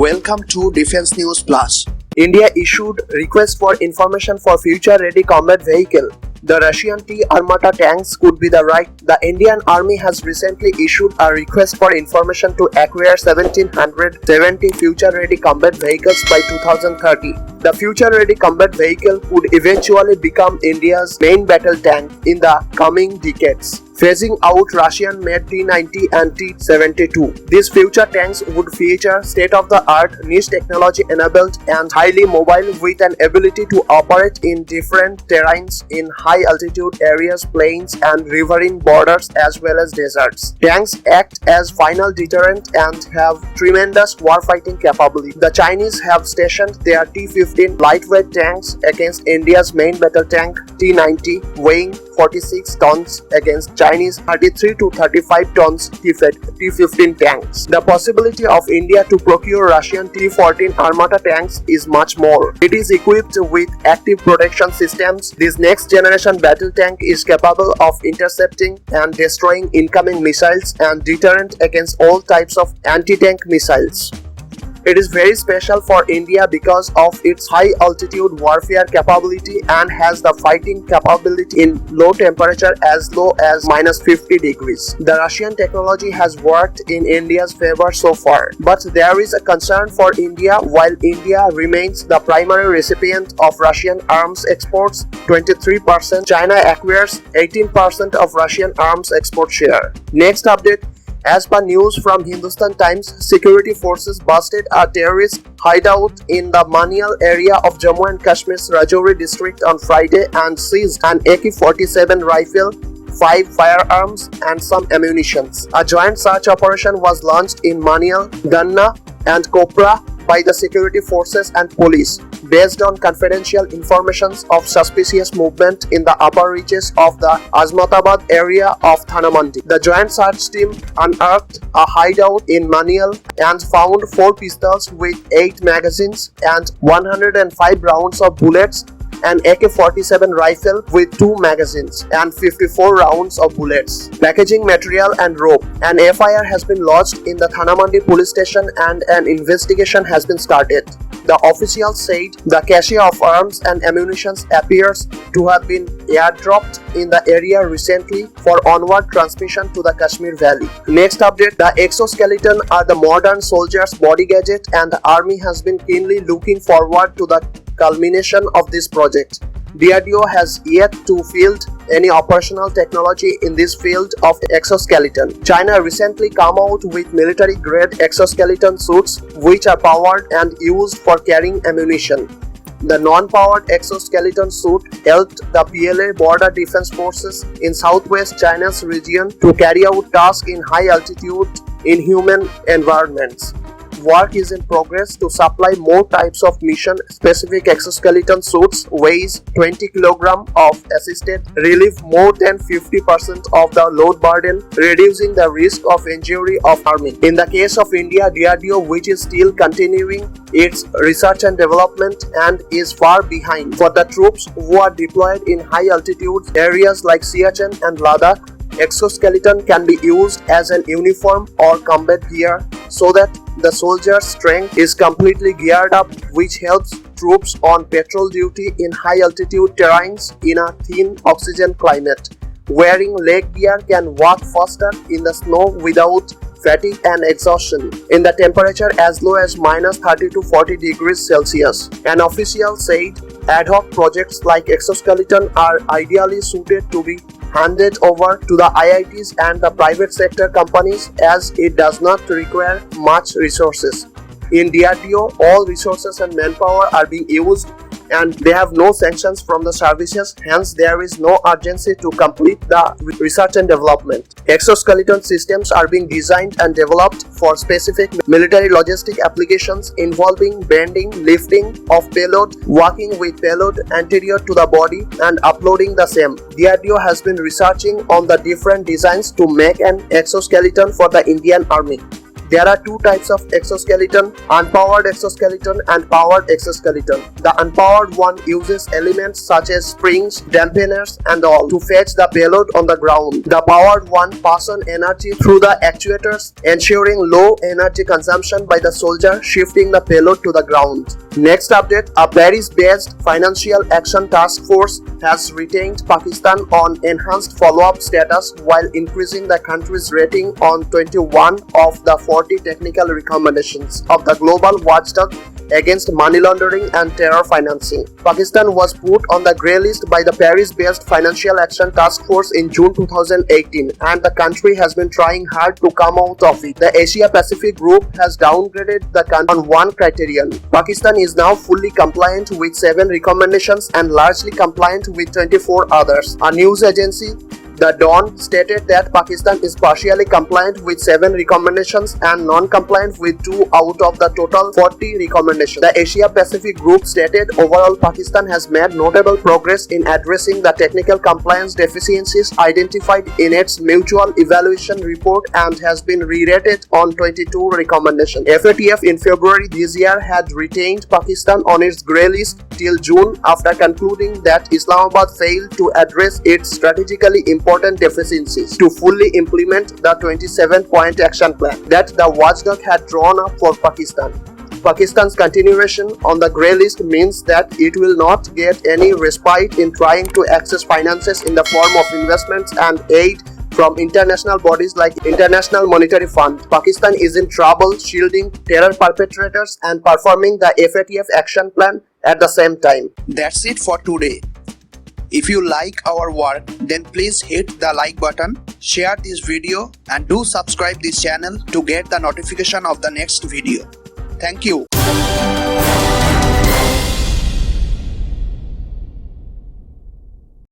Welcome to Defense News Plus. India issued request for information for future-ready combat vehicle. The Russian T-Armata tanks could be the right. The Indian Army has recently issued a request for information to acquire 1,770 future-ready combat vehicles by 2030. The future-ready combat vehicle could eventually become India's main battle tank in the coming decades, phasing out Russian-made T-90 and T-72. These future tanks would feature state-of-the-art niche technology-enabled and highly mobile with an ability to operate in different terrains in high-altitude areas, plains and riverine borders as well as deserts. Tanks act as final deterrent and have tremendous warfighting capability. The Chinese have stationed their T-15 lightweight tanks against India's main battle tank T-90, weighing 46 tons against Chinese 33 to 35 tons T-15 tanks. The possibility of India to procure Russian T-14 Armata tanks is much more. It is equipped with active protection systems. This next-generation battle tank is capable of intercepting and destroying incoming missiles and deterrent against all types of anti-tank missiles. It is very special for India because of its high-altitude warfare capability and has the fighting capability in low temperature as low as -50 degrees. The Russian technology has worked in India's favor so far, but there is a concern for India. While India remains the primary recipient of Russian arms exports, 23%, China acquires 18% of Russian arms export share. Next update. As per news from Hindustan Times, security forces busted a terrorist hideout in the Manial area of Jammu and Kashmir's Rajouri district on Friday and seized an AK-47 rifle, 5 firearms and some ammunition. A joint search operation was launched in Manial, Ganna and Kopra by the security forces and police, based on confidential informations of suspicious movement in the upper reaches of the Azmatabad area of Thanamandi. The joint search team unearthed a hideout in Manial and found 4 pistols with 8 magazines and 105 rounds of bullets, an AK-47 rifle with 2 magazines and 54 rounds of bullets, packaging material and rope. An FIR has been lodged in the Thanamandi police station and an investigation has been started. The officials said the cache of arms and ammunition appears to have been airdropped in the area recently for onward transmission to the Kashmir Valley. Next update, the exoskeleton are the modern soldier's body gadget and the army has been keenly looking forward to the culmination of this project. DRDO has yet to field any operational technology in this field of exoskeleton. China recently came out with military-grade exoskeleton suits which are powered and used for carrying ammunition. The non-powered exoskeleton suit helped the PLA border defense forces in southwest China's region to carry out tasks in high-altitude, inhuman environments. Work is in progress to supply more types of mission-specific exoskeleton suits, weighs 20 kg of assisted relief, more than 50% of the load burden, reducing the risk of injury of army. In the case of India, DRDO, which is still continuing its research and development and is far behind. For the troops who are deployed in high-altitude areas like Siachen and Ladakh, exoskeleton can be used as an uniform or combat gear so that the soldier's strength is completely geared up, which helps troops on patrol duty in high-altitude terrains in a thin oxygen climate. Wearing leg gear can walk faster in the snow without fatigue and exhaustion in the temperature as low as -30 to 40 degrees Celsius. An official said ad hoc projects like exoskeleton are ideally suited to be handed over to the IITs and the private sector companies as it does not require much resources. In DRDO, all resources and manpower are being used and they have no sanctions from the services, hence there is no urgency to complete the research and development. Exoskeleton systems are being designed and developed for specific military logistic applications involving bending, lifting of payload, walking with payload anterior to the body and uploading the same. DRDO has been researching on the different designs to make an exoskeleton for the Indian Army. There are two types of exoskeleton, unpowered exoskeleton and powered exoskeleton. The unpowered one uses elements such as springs, dampeners and all to fetch the payload on the ground. The powered one passes on energy through the actuators, ensuring low energy consumption by the soldier, shifting the payload to the ground. Next update, a Paris-based Financial Action Task Force has retained Pakistan on enhanced follow-up status while increasing the country's rating on 21 of the 40 technical recommendations of the global watchdog against money laundering and terror financing. Pakistan was put on the grey list by the Paris-based Financial Action Task Force in June 2018, and the country has been trying hard to come out of it. The Asia-Pacific group has downgraded the country on one criterion. Pakistan is now fully compliant with 7 recommendations and largely compliant with 24 others. A news agency, The Dawn, stated that Pakistan is partially compliant with 7 recommendations and non-compliant with 2 out of the total 40 recommendations. The Asia-Pacific group stated overall Pakistan has made notable progress in addressing the technical compliance deficiencies identified in its mutual evaluation report and has been re-rated on 22 recommendations. FATF in February this year had retained Pakistan on its grey list till June after concluding that Islamabad failed to address its strategically important deficiencies to fully implement the 27-point action plan that the watchdog had drawn up for Pakistan. Pakistan's continuation on the grey list means that it will not get any respite in trying to access finances in the form of investments and aid from international bodies like International Monetary Fund. Pakistan is in trouble shielding terror perpetrators and performing the FATF action plan at the same time. That's it for today. If you like our work, then please hit the like button, share this video and do subscribe this channel to get the notification of the next video. Thank you.